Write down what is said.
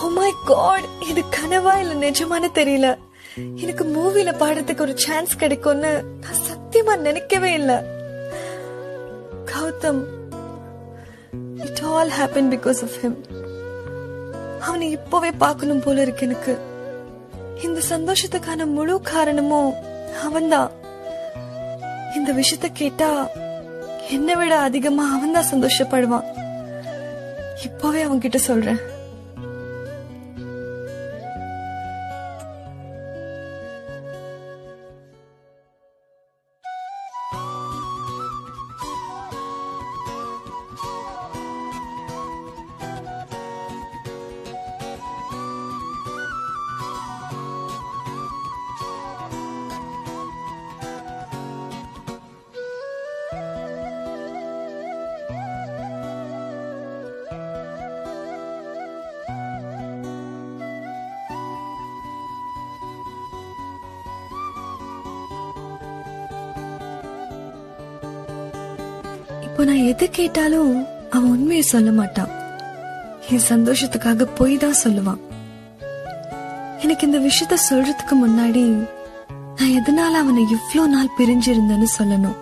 Oh my God, இது கனவா இல்ல நிஜமானு தெரியல. எனக்கு மூவில பாடுறதுக்கு ஒரு சான்ஸ் கிடைக்கும்னு நான் சத்தியமா நினைக்கவே இல்ல. Gautam, it all happen because of him. அவனை இப்பவே பார்க்கணும் போல இருக்கு எனக்கு. இந்த சந்தோஷத்துக்கான முழு காரணமும் அவன்தான். இந்த விஷயத்த கேட்டா என்னை விட அதிகமா அவன்தான் சந்தோஷப்படுவான். இப்பவே அவன்கிட்ட சொல்றேன். இப்போ நான் எது கேட்டாலும் அவன் உண்மையை சொல்ல மாட்டான். என் சந்தோஷத்துக்காக போய் தான் சொல்லுவான். எனக்கு இந்த விஷயத்த சொல்றதுக்கு முன்னாடி நான் எதனால அவனை இவ்ளோ நாள் பிரிஞ்சிருந்தேன்னு சொல்லணும்.